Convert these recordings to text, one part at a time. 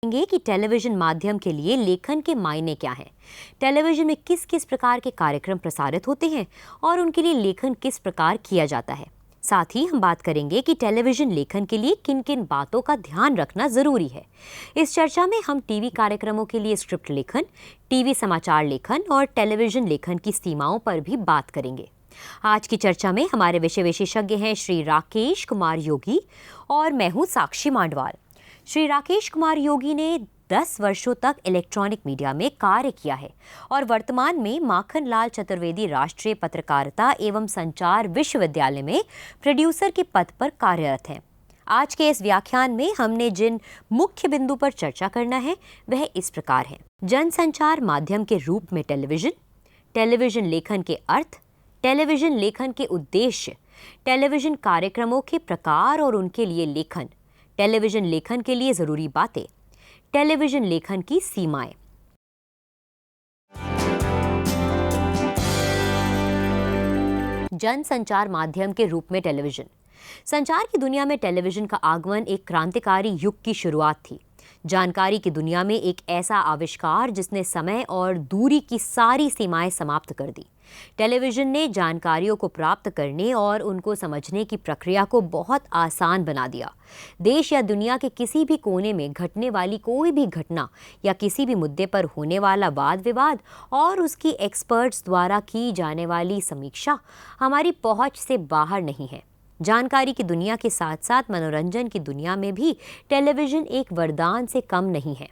कि टेलीविजन माध्यम के लिए लेखन के मायने क्या हैं, टेलीविजन में किस किस प्रकार के कार्यक्रम प्रसारित होते हैं और उनके लिए लेखन किस प्रकार किया जाता है। साथ ही हम बात करेंगे कि टेलीविजन लेखन के लिए किन किन बातों का ध्यान रखना जरूरी है। इस चर्चा में हम टीवी कार्यक्रमों के लिए स्क्रिप्ट लेखन, टीवी समाचार लेखन और टेलीविजन लेखन की सीमाओं पर भी बात करेंगे। आज की चर्चा में हमारे विषय विशेषज्ञ हैं श्री राकेश कुमार योगी और मैं हूं साक्षी मांडवाल। श्री राकेश कुमार योगी ने 10 वर्षों तक इलेक्ट्रॉनिक मीडिया में कार्य किया है और वर्तमान में माखनलाल चतुर्वेदी राष्ट्रीय पत्रकारिता एवं संचार विश्वविद्यालय में प्रोड्यूसर के पद पर कार्यरत हैं। आज के इस व्याख्यान में हमने जिन मुख्य बिंदु पर चर्चा करना है वह इस प्रकार है: जनसंचार माध्यम के रूप में टेलीविजन, टेलीविजन लेखन के अर्थ, टेलीविजन लेखन के उद्देश्य, टेलीविजन कार्यक्रमों के प्रकार और उनके लिए लेखन, टेलीविजन लेखन के लिए जरूरी बातें, टेलीविजन लेखन की सीमाएं। जनसंचार माध्यम के रूप में टेलीविजन। संचार की दुनिया में टेलीविजन का आगमन एक क्रांतिकारी युग की शुरुआत थी। जानकारी की दुनिया में एक ऐसा आविष्कार जिसने समय और दूरी की सारी सीमाएं समाप्त कर दी। टेलीविजन ने जानकारियों को प्राप्त करने और उनको समझने की प्रक्रिया को बहुत आसान बना दिया। देश या दुनिया के किसी भी कोने में घटने वाली कोई भी घटना या किसी भी मुद्दे पर होने वाला वाद विवाद और उसकी एक्सपर्ट्स द्वारा की जाने वाली समीक्षा हमारी पहुंच से बाहर नहीं है। जानकारी की दुनिया के साथ साथ मनोरंजन की दुनिया में भी टेलीविजन एक वरदान से कम नहीं है।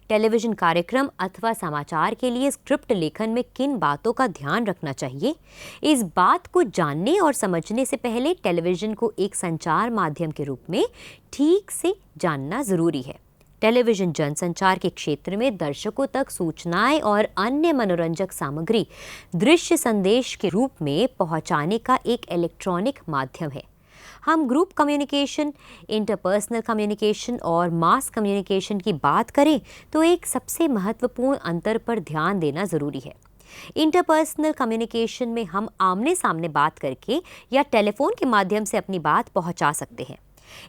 टेलीविजन कार्यक्रम अथवा समाचार के लिए स्क्रिप्ट लेखन में किन बातों का ध्यान रखना चाहिए, इस बात को जानने और समझने से पहले टेलीविजन को एक संचार माध्यम के रूप में ठीक से जानना जरूरी है। टेलीविजन जनसंचार के क्षेत्र में दर्शकों तक सूचनाएं और अन्य मनोरंजक सामग्री दृश्य संदेश के रूप में पहुंचाने का एक इलेक्ट्रॉनिक माध्यम है। हम ग्रुप कम्युनिकेशन, इंटरपर्सनल कम्युनिकेशन और मास कम्युनिकेशन की बात करें तो एक सबसे महत्वपूर्ण अंतर पर ध्यान देना जरूरी है। इंटरपर्सनल कम्युनिकेशन में हम आमने सामने बात करके या टेलीफोन के माध्यम से अपनी बात पहुंचा सकते हैं।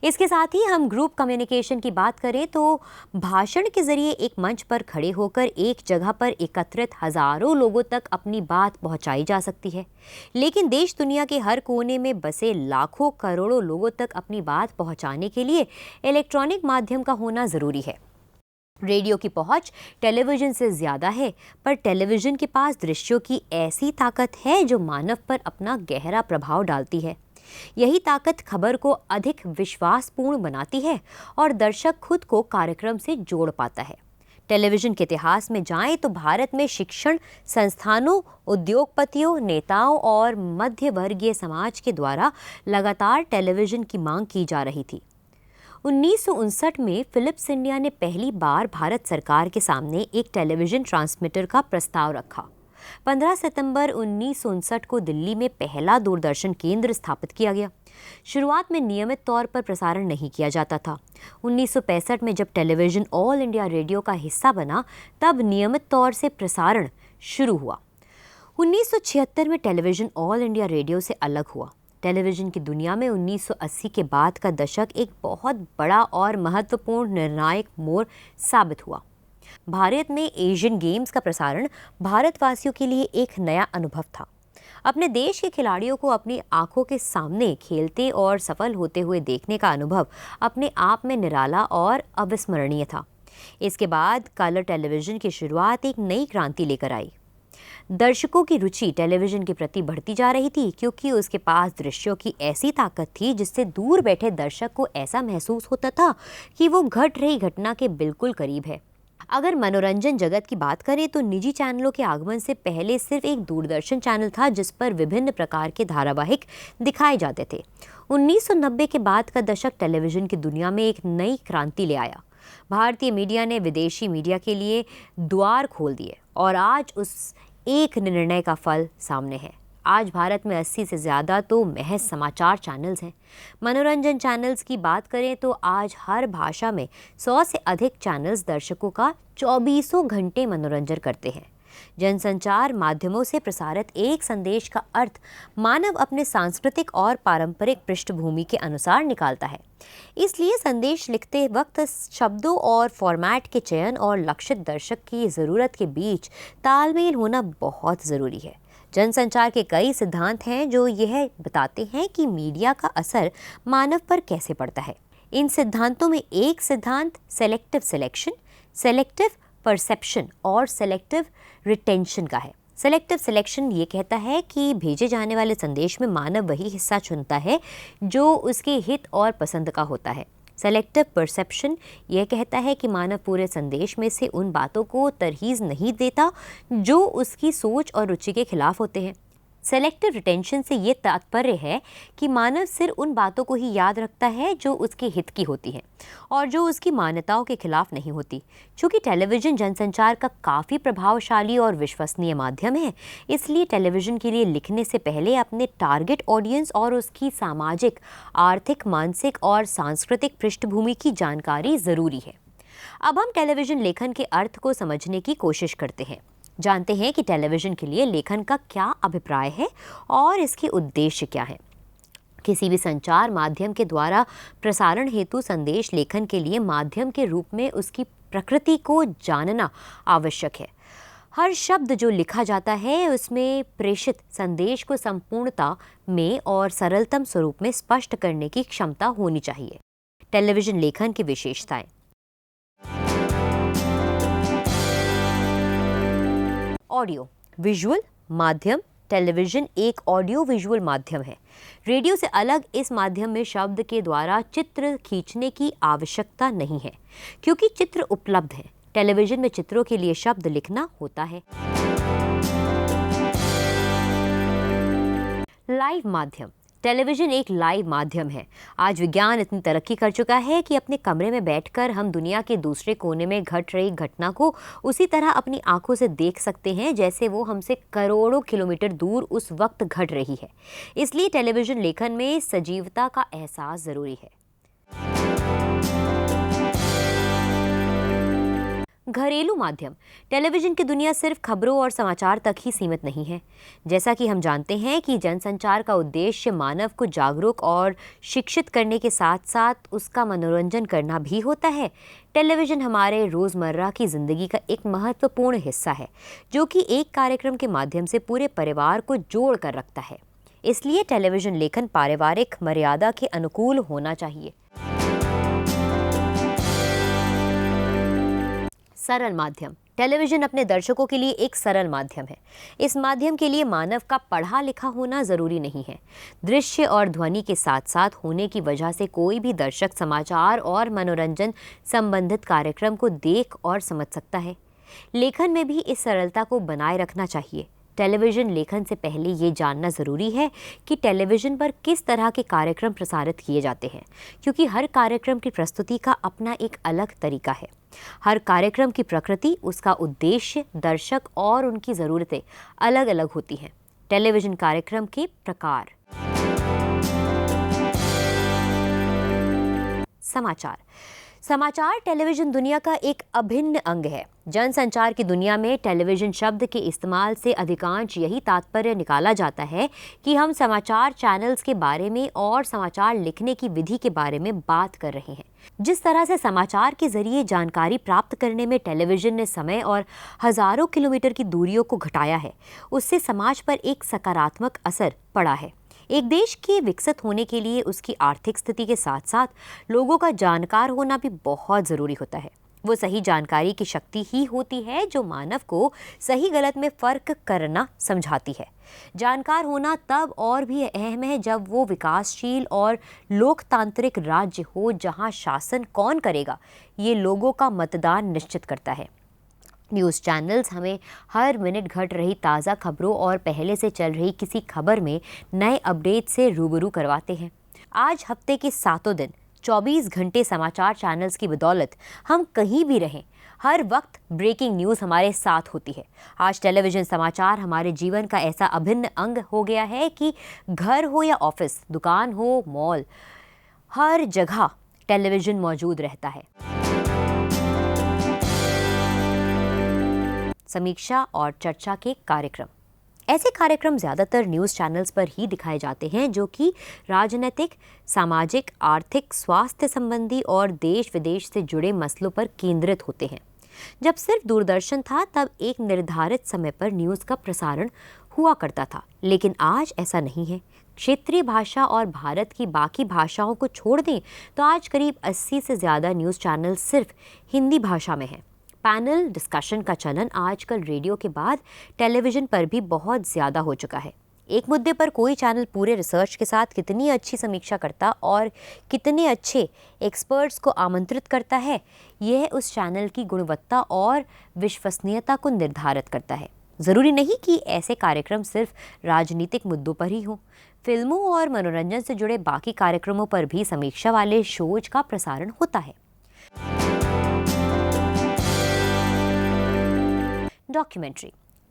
इसके साथ ही हम ग्रुप कम्युनिकेशन की बात करें तो भाषण के जरिए एक मंच पर खड़े होकर एक जगह पर एकत्रित हजारों लोगों तक अपनी बात पहुंचाई जा सकती है। लेकिन देश दुनिया के हर कोने में बसे लाखों करोड़ों लोगों तक अपनी बात पहुंचाने के लिए इलेक्ट्रॉनिक माध्यम का होना जरूरी है। रेडियो की पहुंच टेलीविजन से ज्यादा है, पर टेलीविजन के पास दृश्यों की ऐसी ताकत है जो मानव पर अपना गहरा प्रभाव डालती है। यही ताकत खबर को अधिक विश्वासपूर्ण बनाती है और दर्शक खुद को कार्यक्रम से जोड़ पाता है। टेलीविजन के इतिहास में जाएं तो भारत में शिक्षण संस्थानों, उद्योगपतियों, नेताओं और मध्य वर्गीय समाज के द्वारा लगातार टेलीविजन की मांग की जा रही थी। 1959 में फिलिप्स इंडिया ने पहली बार भारत सरकार के सामने एक टेलीविजन ट्रांसमीटर का प्रस्ताव रखा। 15 सितंबर 1959 को दिल्ली में पहला दूरदर्शन केंद्र स्थापित किया गया। शुरुआत में नियमित तौर पर प्रसारण नहीं किया जाता था। 1965 में जब टेलीविजन ऑल इंडिया रेडियो का हिस्सा बना तब नियमित तौर से प्रसारण शुरू हुआ। 1976 में टेलीविजन ऑल इंडिया रेडियो से अलग हुआ। टेलीविजन की दुनिया में 1980 के बाद का दशक एक बहुत बड़ा और महत्वपूर्ण निर्णायक मोड़ साबित हुआ। भारत में एशियन गेम्स का प्रसारण भारतवासियों के लिए एक नया अनुभव था। अपने देश के खिलाड़ियों को अपनी आंखों के सामने खेलते और सफल होते हुए देखने का अनुभव अपने आप में निराला और अविस्मरणीय था। इसके बाद कलर टेलीविजन की शुरुआत एक नई क्रांति लेकर आई। दर्शकों की रुचि टेलीविजन के प्रति बढ़ती जा रही थी क्योंकि उसके पास दृश्यों की ऐसी ताकत थी जिससे दूर बैठे दर्शक को ऐसा महसूस होता था कि वो घट रही घटना के बिल्कुल करीब है। अगर मनोरंजन जगत की बात करें तो निजी चैनलों के आगमन से पहले सिर्फ एक दूरदर्शन चैनल था जिस पर विभिन्न प्रकार के धारावाहिक दिखाए जाते थे। 1990 के बाद का दशक टेलीविजन की दुनिया में एक नई क्रांति ले आया। भारतीय मीडिया ने विदेशी मीडिया के लिए द्वार खोल दिए और आज उस एक निर्णय का फल सामने है। आज भारत में 80 से ज़्यादा तो महज समाचार चैनल्स हैं। मनोरंजन चैनल्स की बात करें तो आज हर भाषा में 100 से अधिक चैनल्स दर्शकों का 24 घंटे मनोरंजन करते हैं। जनसंचार माध्यमों से प्रसारित एक संदेश का अर्थ मानव अपने सांस्कृतिक और पारंपरिक पृष्ठभूमि के अनुसार निकालता है। इसलिए संदेश लिखते वक्त शब्दों और फॉर्मेट के चयन और लक्षित दर्शक की ज़रूरत के बीच तालमेल होना बहुत ज़रूरी है। जनसंचार के कई सिद्धांत हैं जो यह बताते हैं कि मीडिया का असर मानव पर कैसे पड़ता है। इन सिद्धांतों में एक सिद्धांत सेलेक्टिव सिलेक्शन, सेलेक्टिव परसेप्शन और सेलेक्टिव रिटेंशन का है। सेलेक्टिव सिलेक्शन ये कहता है कि भेजे जाने वाले संदेश में मानव वही हिस्सा चुनता है जो उसके हित और पसंद का होता है। सेलेक्टिव परसेप्शन यह कहता है कि मानव पूरे संदेश में से उन बातों को तरजीह नहीं देता जो उसकी सोच और रुचि के खिलाफ होते हैं। सेलेक्टिव रिटेंशन से ये तात्पर्य है कि मानव सिर्फ उन बातों को ही याद रखता है जो उसके हित की होती हैं और जो उसकी मान्यताओं के खिलाफ नहीं होती। चूँकि टेलीविज़न जनसंचार का काफ़ी प्रभावशाली और विश्वसनीय माध्यम है, इसलिए टेलीविज़न के लिए लिखने से पहले अपने टारगेट ऑडियंस और उसकी सामाजिक, आर्थिक, मानसिक और सांस्कृतिक पृष्ठभूमि की जानकारी ज़रूरी है। अब हम टेलीविज़न लेखन के अर्थ को समझने की कोशिश करते हैं। जानते हैं कि टेलीविज़न के लिए लेखन का क्या अभिप्राय है और इसके उद्देश्य क्या है। किसी भी संचार माध्यम के द्वारा प्रसारण हेतु संदेश लेखन के लिए माध्यम के रूप में उसकी प्रकृति को जानना आवश्यक है। हर शब्द जो लिखा जाता है उसमें प्रेषित संदेश को संपूर्णता में और सरलतम स्वरूप में स्पष्ट करने की क्षमता होनी चाहिए। टेलीविज़न लेखन की विशेषताएं। ऑडियो विजुअल माध्यम। टेलीविज़न एक ऑडियो विजुअल माध्यम है। रेडियो से अलग इस माध्यम में शब्द के द्वारा चित्र खींचने की आवश्यकता नहीं है, क्योंकि चित्र उपलब्ध है। टेलीविज़न में चित्रों के लिए शब्द लिखना होता है। लाइव माध्यम। टेलीविज़न एक लाइव माध्यम है। आज विज्ञान इतनी तरक्की कर चुका है कि अपने कमरे में बैठकर हम दुनिया के दूसरे कोने में घट रही घटना को उसी तरह अपनी आंखों से देख सकते हैं जैसे वो हमसे करोड़ों किलोमीटर दूर उस वक्त घट रही है। इसलिए टेलीविज़न लेखन में सजीवता का एहसास ज़रूरी है। घरेलू माध्यम। टेलीविज़न की दुनिया सिर्फ खबरों और समाचार तक ही सीमित नहीं है। जैसा कि हम जानते हैं कि जनसंचार का उद्देश्य मानव को जागरूक और शिक्षित करने के साथ साथ उसका मनोरंजन करना भी होता है। टेलीविज़न हमारे रोज़मर्रा की ज़िंदगी का एक महत्वपूर्ण हिस्सा है, जो कि एक कार्यक्रम के माध्यम से पूरे परिवार को जोड़ कर रखता है। इसलिए टेलीविज़न लेखन पारिवारिक मर्यादा के अनुकूल होना चाहिए। सरल माध्यम। टेलीविज़न अपने दर्शकों के लिए एक सरल माध्यम है। इस माध्यम के लिए मानव का पढ़ा लिखा होना ज़रूरी नहीं है। दृश्य और ध्वनि के साथ साथ होने की वजह से कोई भी दर्शक समाचार और मनोरंजन संबंधित कार्यक्रम को देख और समझ सकता है। लेखन में भी इस सरलता को बनाए रखना चाहिए। टेलीविज़न लेखन से पहले ये जानना ज़रूरी है कि टेलीविज़न पर किस तरह के कार्यक्रम प्रसारित किए जाते हैं, क्योंकि हर कार्यक्रम की प्रस्तुति का अपना एक अलग तरीका है। हर कार्यक्रम की प्रकृति, उसका उद्देश्य, दर्शक और उनकी ज़रूरतें अलग अलग होती हैं। टेलीविज़न कार्यक्रम के प्रकार। समाचार। समाचार टेलीविज़न दुनिया का एक अभिन्न अंग है। जनसंचार की दुनिया में टेलीविज़न शब्द के इस्तेमाल से अधिकांश यही तात्पर्य निकाला जाता है कि हम समाचार चैनल्स के बारे में और समाचार लिखने की विधि के बारे में बात कर रहे हैं। जिस तरह से समाचार के जरिए जानकारी प्राप्त करने में टेलीविज़न ने समय और हज़ारों किलोमीटर की दूरियों को घटाया है, उससे समाज पर एक सकारात्मक असर पड़ा है। एक देश के विकसित होने के लिए उसकी आर्थिक स्थिति के साथ साथ लोगों का जानकार होना भी बहुत ज़रूरी होता है। वो सही जानकारी की शक्ति ही होती है जो मानव को सही गलत में फ़र्क करना समझाती है। जानकार होना तब और भी अहम है जब वो विकासशील और लोकतांत्रिक राज्य हो जहां शासन कौन करेगा ये लोगों का मतदान निश्चित करता है। न्यूज़ चैनल्स हमें हर मिनट घट रही ताज़ा खबरों और पहले से चल रही किसी खबर में नए अपडेट से रूबरू करवाते हैं। आज हफ्ते के 7 दिन 24 घंटे समाचार चैनल्स की बदौलत हम कहीं भी रहें, हर वक्त ब्रेकिंग न्यूज़ हमारे साथ होती है। आज टेलीविज़न समाचार हमारे जीवन का ऐसा अभिन्न अंग हो गया है कि घर हो या ऑफिस, दुकान हो, मॉल, हर जगह टेलीविज़न मौजूद रहता है। समीक्षा और चर्चा के कार्यक्रम। ऐसे कार्यक्रम ज़्यादातर न्यूज़ चैनल्स पर ही दिखाए जाते हैं जो कि राजनीतिक, सामाजिक, आर्थिक, स्वास्थ्य संबंधी और देश विदेश से जुड़े मसलों पर केंद्रित होते हैं। जब सिर्फ दूरदर्शन था तब एक निर्धारित समय पर न्यूज़ का प्रसारण हुआ करता था, लेकिन आज ऐसा नहीं है। क्षेत्रीय भाषा और भारत की बाकी भाषाओं को छोड़ दें तो आज करीब 80 से ज़्यादा न्यूज़ चैनल सिर्फ हिंदी भाषा में हैं। पैनल डिस्कशन का चलन आजकल रेडियो के बाद टेलीविज़न पर भी बहुत ज़्यादा हो चुका है। एक मुद्दे पर कोई चैनल पूरे रिसर्च के साथ कितनी अच्छी समीक्षा करता और कितने अच्छे एक्सपर्ट्स को आमंत्रित करता है, यह उस चैनल की गुणवत्ता और विश्वसनीयता को निर्धारित करता है। ज़रूरी नहीं कि ऐसे कार्यक्रम सिर्फ राजनीतिक मुद्दों पर ही हों। फिल्मों और मनोरंजन से जुड़े बाकी कार्यक्रमों पर भी समीक्षा वाले शोज का प्रसारण होता है।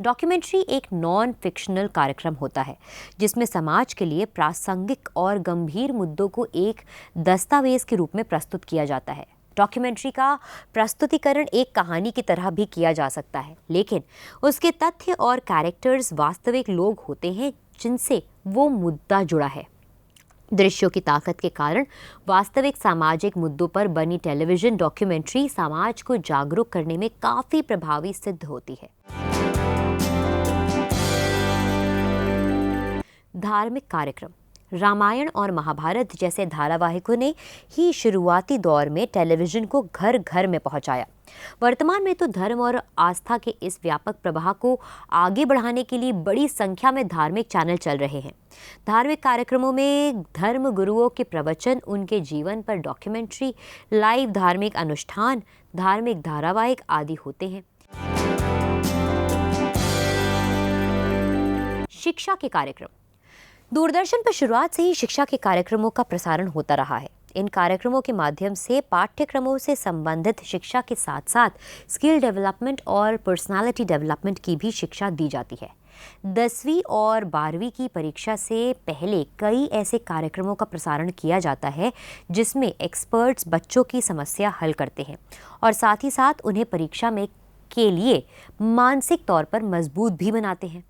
डॉक्यूमेंट्री एक नॉन फिक्शनल कार्यक्रम होता है जिसमें समाज के लिए प्रासंगिक और गंभीर मुद्दों को एक दस्तावेज के रूप में प्रस्तुत किया जाता है। डॉक्यूमेंट्री का प्रस्तुतिकरण एक कहानी की तरह भी किया जा सकता है, लेकिन उसके तथ्य और कैरेक्टर्स वास्तविक लोग होते हैं जिनसे वो मुद्दा जुड़ा है। दृश्यों की ताकत के कारण वास्तविक सामाजिक मुद्दों पर बनी टेलीविजन डॉक्यूमेंट्री समाज को जागरूक करने में काफी प्रभावी सिद्ध होती है। धार्मिक कार्यक्रम। रामायण और महाभारत जैसे धारावाहिकों ने ही शुरुआती दौर में टेलीविजन को घर घर में पहुंचाया। वर्तमान में तो धर्म और आस्था के इस व्यापक प्रवाह को आगे बढ़ाने के लिए बड़ी संख्या में धार्मिक चैनल चल रहे हैं। धार्मिक कार्यक्रमों में धर्म गुरुओं के प्रवचन, उनके जीवन पर डॉक्यूमेंट्री, लाइव धार्मिक अनुष्ठान, धार्मिक धारावाहिक आदि होते हैं। शिक्षा के कार्यक्रम। दूरदर्शन पर शुरुआत से ही शिक्षा के कार्यक्रमों का प्रसारण होता रहा है। इन कार्यक्रमों के माध्यम से पाठ्यक्रमों से संबंधित शिक्षा के साथ साथ स्किल डेवलपमेंट और पर्सनालिटी डेवलपमेंट की भी शिक्षा दी जाती है। 10वीं और 12वीं की परीक्षा से पहले कई ऐसे कार्यक्रमों का प्रसारण किया जाता है जिसमें एक्सपर्ट्स बच्चों की समस्या हल करते हैं और साथ ही साथ उन्हें परीक्षा में के लिए मानसिक तौर पर मजबूत भी बनाते हैं।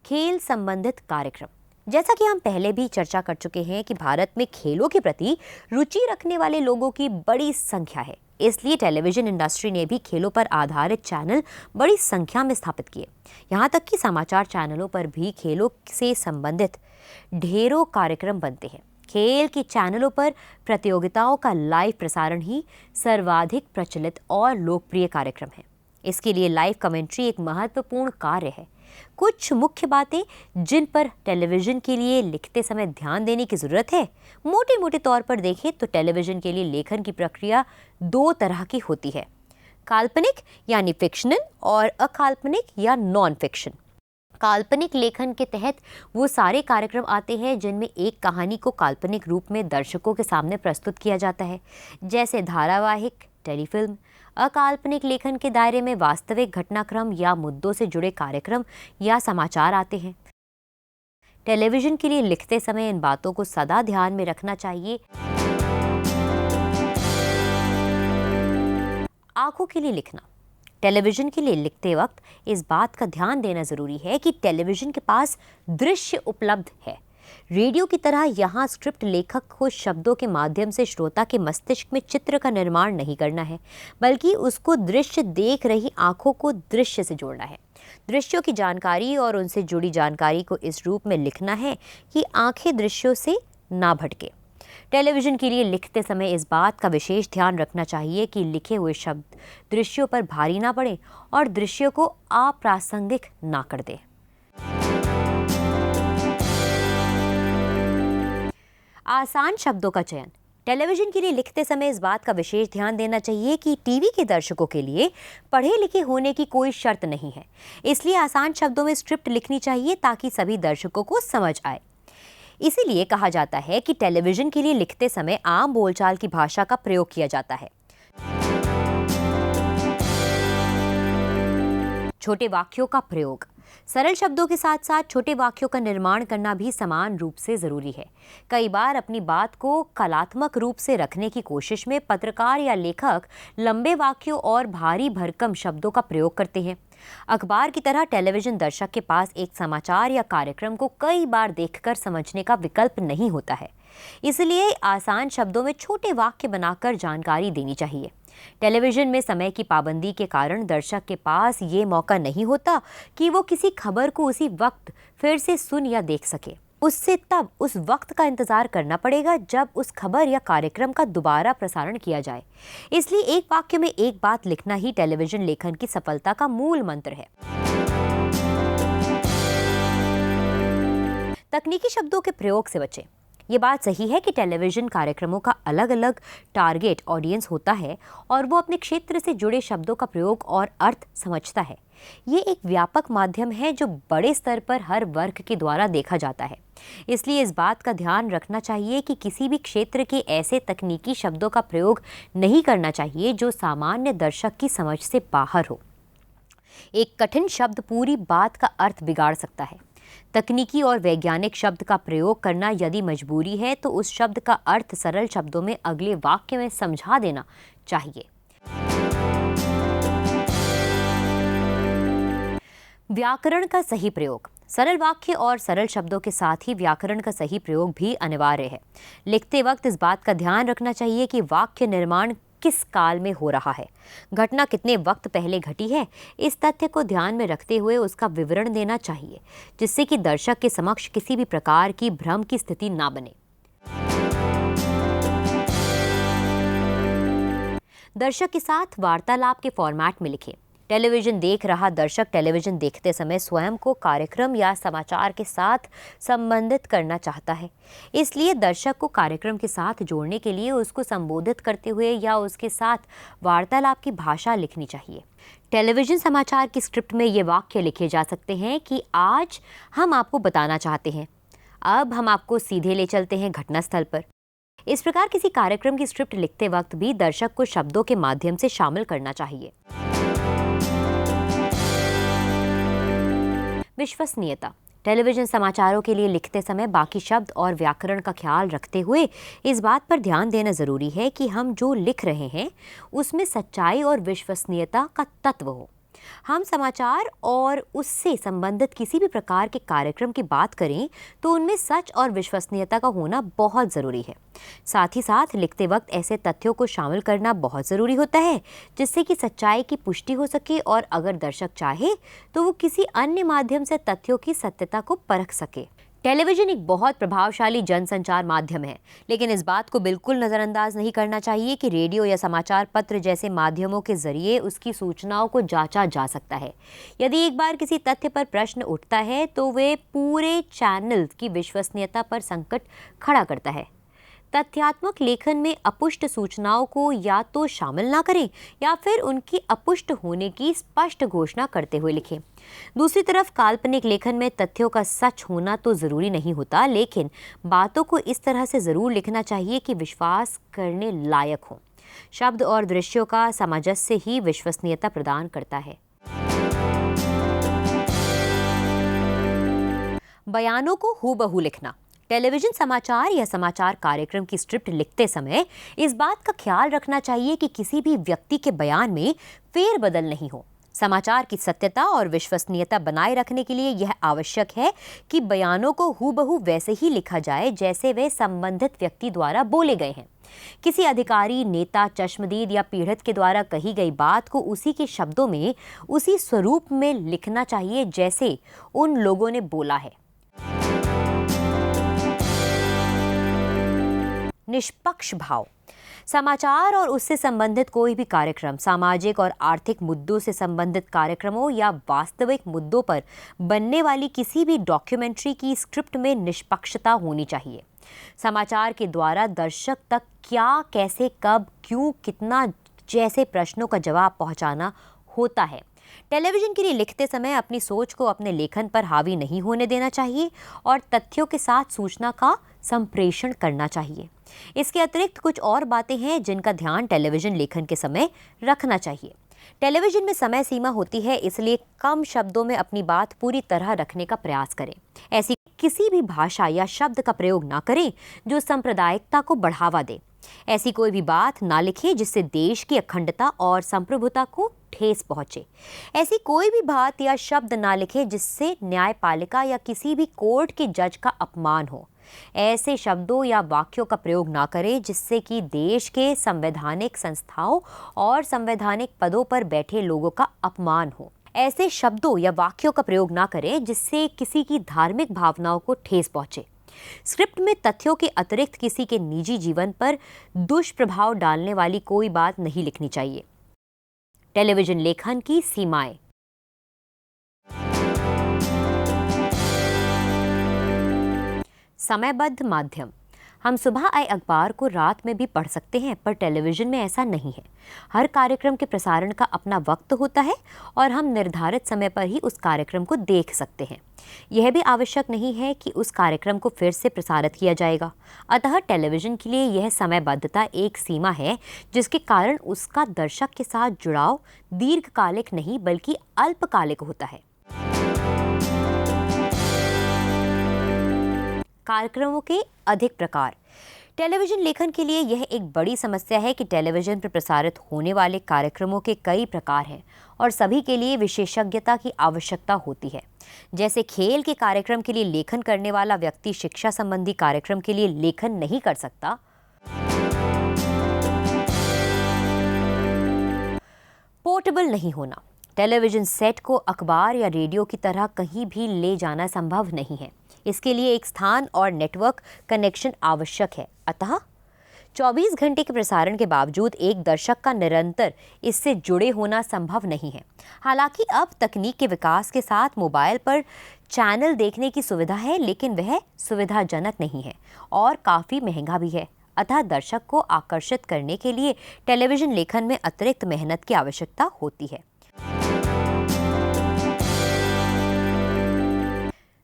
खेल संबंधित कार्यक्रम। जैसा कि हम पहले भी चर्चा कर चुके हैं कि भारत में खेलों के प्रति रुचि रखने वाले लोगों की बड़ी संख्या है, इसलिए टेलीविजन इंडस्ट्री ने भी खेलों पर आधारित चैनल बड़ी संख्या में स्थापित किए। यहाँ तक कि समाचार चैनलों पर भी खेलों से संबंधित ढेरों कार्यक्रम बनते हैं। खेल के चैनलों पर प्रतियोगिताओं का लाइव प्रसारण ही सर्वाधिक प्रचलित और लोकप्रिय कार्यक्रम है। इसके लिए लाइव कमेंट्री एक महत्वपूर्ण कार्य है। कुछ मुख्य बातें जिन पर टेलीविजन के लिए लिखते समय ध्यान देने की जरूरत है। मोटे मोटे तौर पर देखें तो टेलीविजन के लिए लेखन की प्रक्रिया 2 तरह की होती है, काल्पनिक यानी फिक्शनल और अकाल्पनिक या नॉन फिक्शन। काल्पनिक लेखन के तहत वो सारे कार्यक्रम आते हैं जिनमें एक कहानी को काल्पनिक रूप में दर्शकों के सामने प्रस्तुत किया जाता है, जैसे धारावाहिक, टेलीफिल्म। अकाल्पनिक लेखन के दायरे में वास्तविक घटनाक्रम या मुद्दों से जुड़े कार्यक्रम या समाचार आते हैं। टेलीविजन के लिए लिखते समय इन बातों को सदा ध्यान में रखना चाहिए। आंखों के लिए लिखना। टेलीविजन के लिए लिखते वक्त इस बात का ध्यान देना जरूरी है कि टेलीविजन के पास दृश्य उपलब्ध है। रेडियो की तरह यहाँ स्क्रिप्ट लेखक को शब्दों के माध्यम से श्रोता के मस्तिष्क में चित्र का निर्माण नहीं करना है, बल्कि उसको दृश्य देख रही आंखों को दृश्य से जोड़ना है। दृश्यों की जानकारी और उनसे जुड़ी जानकारी को इस रूप में लिखना है कि आंखें दृश्यों से ना भटके। टेलीविजन के लिए लिखते समय इस बात का विशेष ध्यान रखना चाहिए कि लिखे हुए शब्द दृश्यों पर भारी ना पड़े और दृश्यों को अप्रासंगिक ना कर दे। आसान शब्दों का चयन। टेलीविजन के लिए लिखते समय इस बात का विशेष ध्यान देना चाहिए कि टीवी के दर्शकों के लिए पढ़े लिखे होने की कोई शर्त नहीं है, इसलिए आसान शब्दों में स्क्रिप्ट लिखनी चाहिए ताकि सभी दर्शकों को समझ आए। इसीलिए कहा जाता है कि टेलीविजन के लिए लिखते समय आम बोलचाल की भाषा का प्रयोग किया जाता है। छोटे वाक्यों का प्रयोग। सरल शब्दों के साथ साथ छोटे वाक्यों का निर्माण करना भी समान रूप से जरूरी है। कई बार अपनी बात को कलात्मक रूप से रखने की कोशिश में पत्रकार या लेखक लंबे वाक्यों और भारी भरकम शब्दों का प्रयोग करते हैं। अखबार की तरह टेलीविजन दर्शक के पास एक समाचार या कार्यक्रम को कई बार देखकर समझने का विकल्प नहीं होता है। इसलिए आसान शब्दों में छोटे वाक्य बनाकर जानकारी देनी चाहिए। टेलीविजन में समय की पाबंदी के कारण दर्शक के पास ये मौका नहीं होता कि वो किसी खबर को उसी वक्त फिर से सुन या देख सके। उससे तब उस वक्त का इंतजार करना पड़ेगा जब उस खबर या कार्यक्रम का दोबारा प्रसारण किया जाए। इसलिए एक वाक्य में एक बात लिखना ही टेलीविजन लेखन की सफलता का मूल मंत्र है। तकनीकी शब्दों के प्रयोग से बचें। ये बात सही है कि टेलीविजन कार्यक्रमों का अलग अलग टारगेट ऑडियंस होता है और वो अपने क्षेत्र से जुड़े शब्दों का प्रयोग और अर्थ समझता है। ये एक व्यापक माध्यम है जो बड़े स्तर पर हर वर्ग के द्वारा देखा जाता है। इसलिए इस बात का ध्यान रखना चाहिए कि किसी भी क्षेत्र के ऐसे तकनीकी शब्दों का प्रयोग नहीं करना चाहिए जो सामान्य दर्शक की समझ से बाहर हो। एक कठिन शब्द पूरी बात का अर्थ बिगाड़ सकता है। तकनीकी और वैज्ञानिक शब्द का प्रयोग करना यदि मजबूरी है तो उस शब्द का अर्थ सरल शब्दों में अगले वाक्य में समझा देना चाहिए। व्याकरण का सही प्रयोग। सरल वाक्य और सरल शब्दों के साथ ही व्याकरण का सही प्रयोग भी अनिवार्य है। लिखते वक्त इस बात का ध्यान रखना चाहिए कि वाक्य निर्माण किस काल में हो रहा है, घटना कितने वक्त पहले घटी है। इस तथ्य को ध्यान में रखते हुए उसका विवरण देना चाहिए, जिससे कि दर्शक के समक्ष किसी भी प्रकार की भ्रम की स्थिति ना बने। दर्शक के साथ वार्तालाप के फॉर्मेट में लिखें। टेलीविजन देख रहा दर्शक टेलीविजन देखते समय स्वयं को कार्यक्रम या समाचार के साथ संबंधित करना चाहता है। इसलिए दर्शक को कार्यक्रम के साथ जोड़ने के लिए उसको संबोधित करते हुए या उसके साथ वार्तालाप की भाषा लिखनी चाहिए। टेलीविजन समाचार की स्क्रिप्ट में ये वाक्य लिखे जा सकते हैं कि आज हम आपको बताना चाहते हैं, अब हम आपको सीधे ले चलते हैं घटनास्थल पर। इस प्रकार किसी कार्यक्रम की स्क्रिप्ट लिखते वक्त भी दर्शक को शब्दों के माध्यम से शामिल करना चाहिए। विश्वसनीयता। टेलीविजन समाचारों के लिए लिखते समय बाकी शब्द और व्याकरण का ख्याल रखते हुए इस बात पर ध्यान देना जरूरी है कि हम जो लिख रहे हैं उसमें सच्चाई और विश्वसनीयता का तत्व हो। हम समाचार और उससे संबंधित किसी भी प्रकार के कार्यक्रम की बात करें तो उनमें सच और विश्वसनीयता का होना बहुत ज़रूरी है। साथ ही साथ लिखते वक्त ऐसे तथ्यों को शामिल करना बहुत ज़रूरी होता है जिससे कि सच्चाई की पुष्टि हो सके और अगर दर्शक चाहे तो वो किसी अन्य माध्यम से तथ्यों की सत्यता को परख सके। टेलीविजन एक बहुत प्रभावशाली जनसंचार माध्यम है, लेकिन इस बात को बिल्कुल नज़रअंदाज नहीं करना चाहिए कि रेडियो या समाचार पत्र जैसे माध्यमों के जरिए उसकी सूचनाओं को जांचा जा सकता है। यदि एक बार किसी तथ्य पर प्रश्न उठता है तो वे पूरे चैनल की विश्वसनीयता पर संकट खड़ा करता है। तथ्यात्मक लेखन में अपुष्ट सूचनाओं को या तो शामिल ना करें या फिर उनकी अपुष्ट होने की स्पष्ट घोषणा करते हुए लिखें। दूसरी तरफ काल्पनिक लेखन में तथ्यों का सच होना तो ज़रूरी नहीं होता, लेकिन बातों को इस तरह से ज़रूर लिखना चाहिए कि विश्वास करने लायक हो। शब्द और दृश्यों का सामंजस्य ही विश्वसनीयता प्रदान करता है। बयानों को हूबहू लिखना। टेलीविजन समाचार या समाचार कार्यक्रम की स्क्रिप्ट लिखते समय इस बात का ख्याल रखना चाहिए कि किसी भी व्यक्ति के बयान में फेरबदल नहीं हो। समाचार की सत्यता और विश्वसनीयता बनाए रखने के लिए यह आवश्यक है कि बयानों को हूबहू वैसे ही लिखा जाए जैसे वे संबंधित व्यक्ति द्वारा बोले गए हैं। किसी अधिकारी, नेता, चश्मदीद या पीड़ित के द्वारा कही गई बात को उसी के शब्दों में, उसी स्वरूप में लिखना चाहिए जैसे उन लोगों ने बोला है। निष्पक्ष भाव। समाचार और उससे संबंधित कोई भी कार्यक्रम सामाजिक और आर्थिक मुद्दों से संबंधित कार्यक्रमों या वास्तविक मुद्दों पर बनने वाली किसी भी डॉक्यूमेंट्री की स्क्रिप्ट में निष्पक्षता होनी चाहिए। समाचार के द्वारा दर्शक तक क्या, कैसे, कब, क्यों, कितना जैसे प्रश्नों का जवाब पहुंचाना होता है। टेलीविजन के लिए लिखते समय अपनी सोच को अपने लेखन पर हावी नहीं होने देना चाहिए और तथ्यों के साथ सूचना का संप्रेषण करना चाहिए। इसके अतिरिक्त कुछ और बातें हैं जिनका ध्यान टेलीविजन लेखन के समय रखना चाहिए। टेलीविजन में समय सीमा होती है, इसलिए कम शब्दों में अपनी बात पूरी तरह रखने का प्रयास करें। ऐसी किसी भी भाषा या शब्द का प्रयोग ना करें जो सांप्रदायिकता को बढ़ावा दे। ऐसी कोई भी बात ना लिखें जिससे देश की अखंडता और संप्रभुता को ठेस पहुंचे। ऐसी कोई भी बात या शब्द ना लिखें जिससे न्यायपालिका या किसी भी कोर्ट के जज का अपमान हो। ऐसे शब्दों या वाक्यों का प्रयोग ना करें जिससे कि देश के संवैधानिक संस्थाओं और संवैधानिक पदों पर बैठे लोगों का अपमान हो। ऐसे शब्दों या वाक्यों का प्रयोग ना करें जिससे किसी की धार्मिक भावनाओं को ठेस पहुंचे। स्क्रिप्ट में तथ्यों के अतिरिक्त किसी के निजी जीवन पर दुष्प्रभाव डालने वाली कोई बात नहीं लिखनी चाहिए। टेलीविजन लेखन की सीमाएं। समयबद्ध माध्यम। हम सुबह आए अखबार को रात में भी पढ़ सकते हैं, पर टेलीविजन में ऐसा नहीं है। हर कार्यक्रम के प्रसारण का अपना वक्त होता है और हम निर्धारित समय पर ही उस कार्यक्रम को देख सकते हैं। यह भी आवश्यक नहीं है कि उस कार्यक्रम को फिर से प्रसारित किया जाएगा। अतः टेलीविजन के लिए यह समयबद्धता एक सीमा है, जिसके कारण उसका दर्शक के साथ जुड़ाव दीर्घकालिक नहीं बल्कि अल्पकालिक होता है। कार्यक्रमों के अधिक प्रकार। टेलीविजन लेखन के लिए यह एक बड़ी समस्या है कि टेलीविजन पर प्रसारित होने वाले कार्यक्रमों के कई प्रकार हैं और सभी के लिए विशेषज्ञता की आवश्यकता होती है। जैसे खेल के कार्यक्रम के लिए लेखन करने वाला व्यक्ति शिक्षा संबंधी कार्यक्रम के लिए लेखन नहीं कर सकता। पोर्टेबल नहीं होना। टेलीविजन सेट को अखबार या रेडियो की तरह कहीं भी ले जाना संभव नहीं है। इसके लिए एक स्थान और नेटवर्क कनेक्शन आवश्यक है। अतः 24 घंटे के प्रसारण के बावजूद एक दर्शक का निरंतर इससे जुड़े होना संभव नहीं है। हालांकि अब तकनीक के विकास के साथ मोबाइल पर चैनल देखने की सुविधा है, लेकिन वह सुविधाजनक नहीं है और काफ़ी महंगा भी है। अतः दर्शक को आकर्षित करने के लिए टेलीविजन लेखन में अतिरिक्त मेहनत की आवश्यकता होती है।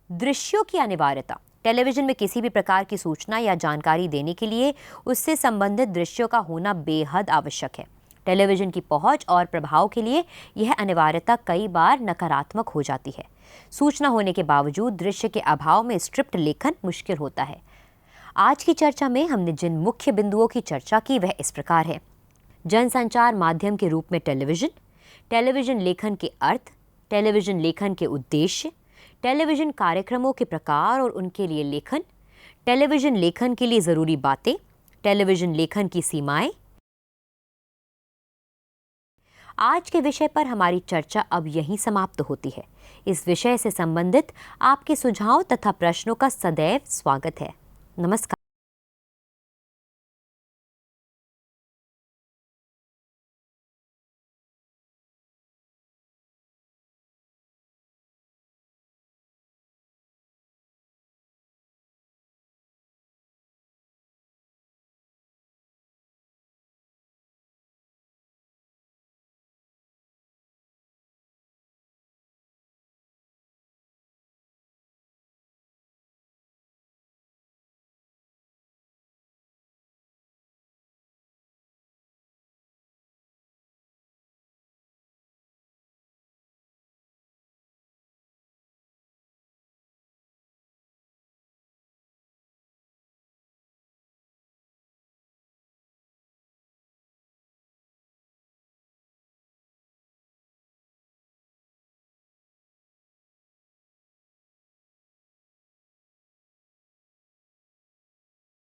दृश्यों की अनिवार्यता। टेलीविजन में किसी भी प्रकार की सूचना या जानकारी देने के लिए उससे संबंधित दृश्यों का होना बेहद आवश्यक है। टेलीविजन की पहुंच और प्रभाव के लिए यह अनिवार्यता कई बार नकारात्मक हो जाती है। सूचना होने के बावजूद दृश्य के अभाव में स्क्रिप्ट लेखन मुश्किल होता है। आज की चर्चा में हमने जिन मुख्य बिंदुओं की चर्चा की वह इस प्रकार है। जनसंचार माध्यम के रूप में टेलीविजन, टेलीविजन लेखन के अर्थ, टेलीविजन लेखन के उद्देश्य, टेलीविजन कार्यक्रमों के प्रकार और उनके लिए लेखन, टेलीविजन लेखन के लिए ज़रूरी बातें, टेलीविजन लेखन की सीमाएं। आज के विषय पर हमारी चर्चा अब यहीं समाप्त होती है। इस विषय से संबंधित आपके सुझाव तथा प्रश्नों का सदैव स्वागत है। नमस्कार।